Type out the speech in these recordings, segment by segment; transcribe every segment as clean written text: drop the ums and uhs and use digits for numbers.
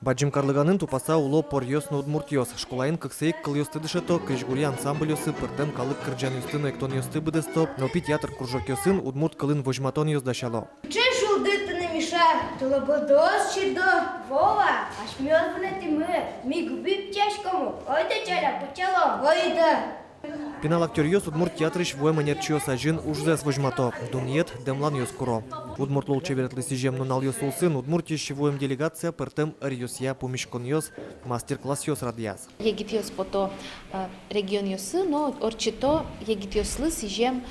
Баджим Карлыганын тупаса уло порьёс на удмуртьёс. Школаин кыксейк кыл ёсты дышето, кыжгури ансамбль ёсы пыртем калык кырджан ёстын эктон ёсты быдесто, нопи театр кружок ёсын удмурт кылын вожматон ёздашало. Чешул дыты на миша, толободос чидо, Вова, аж мёртвene тимы, ми губи птяшкому, ойда чаля, пучало, ойда. Пинал актер ёс удмурт театрыш вой манерчиёс ажин ужзес вожмато, дуньет демлан ёс куро. Удмурт лол чеверетлы сижем нунал ёс улсын, удмурт ещевоем делегация пыртем рьёсья помешкон ёс, мастер-класс ёс радиас. Егит ёс пото регион ёсы, но орчито егит ёслы сижем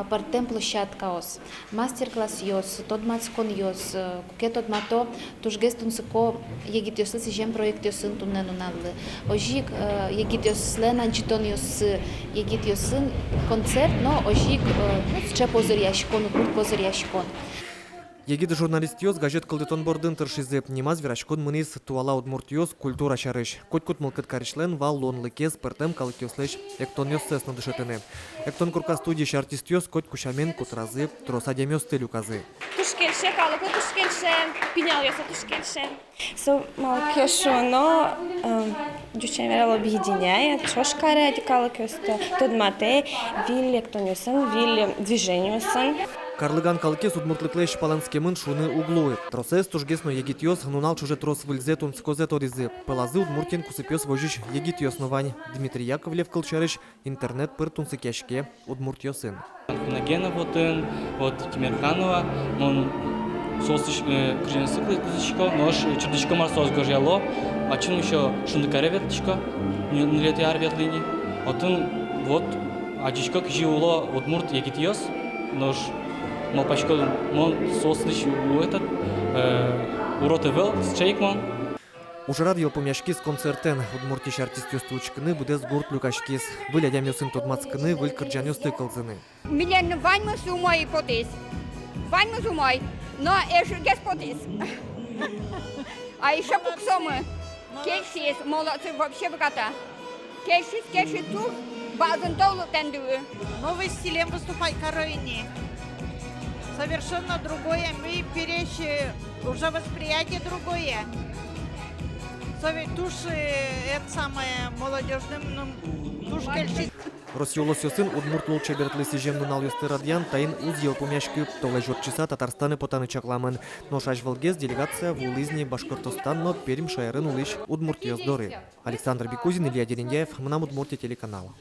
пыртем площадка ос. Мастер-класс ёс, тодмацкон ёс, куке тодмато, тужгестун сыко егит ёслы сижем проект ёсын тунне нуналлы. Ожик егит ёслы нанчитон ёсы, егит ёсын концерт, но ожик че позыр ящикон, удмурт позыр ящикон. Егиды журналист ёс газет кылдытон бордын тыршизеп, немаз верашкон мынис туала удмурт ёс культура шарыш. Котькут мылкыт каришлен вал лонлы кез пыртем калык ёслеш эктон ёс сесна дышетыны. Эктон курка студийш артист ёс коть кушамен кутразы, тросадем ёс тылю казы. Тушкенше, калык тушкенше, пинял ёса тушкенше. Со малкешоно дючен верал объединяет, чошкаре калык ёста, тодмате, вилли эктон ёсын, вилли движение ёсын. Карлыган калкес удмуртлыклеш паланскемын шуны углуы. Тросес тужгесно егит ёс, гнунал чуже трос выльзетун скозет оризы. Пылазы удмуртен кусыпёс вожиш егит ёс новань. Дмитрий Яковлев кылчарыш интернет пыртун сыкяшке удмурт ёсын. Нагена вот Тимирханова, он сосыш крыженсы кузычко, нож чудочко марсоз горяло, а чин еще шундыкаре веточко, не лет яр ветлини. Вот адичко кижиуло удмурт егит ёс, нож Мопачко, мон сослыш у этот уротевел с чайкмон. Уже радио помяшки с концертен удмуртиш артист ёстучкыны будес гурт люкашкис. Вылядям ёсын тодмацкыны, выль кырджан ёсты кылзыны. Милен ваньмы сумой потис. Ваньмы сумой, но эшергес потис. А еще пуксомы. Кешис, молодцы вообще богата. Кешис тур, базен толу тендую. Новый стилем выступать Каролине. Совершенно другое, мы перещи, уже восприятие другое. Тушь, это самое молодежным, тушь кельчит. Росиолос ёсын удмурт лол чебертлы сижем нунал ёсты радиан тайын уз ел помяшки толай жорчиса Татарстаны потаны чакламын. Но шаш валгез делегация в улызни Башкортостан, но Перим шайрын улыш удмурт ёздоры. Александр Бекузин, Илья Дерендяев, Мнам Удмуртия телеканала.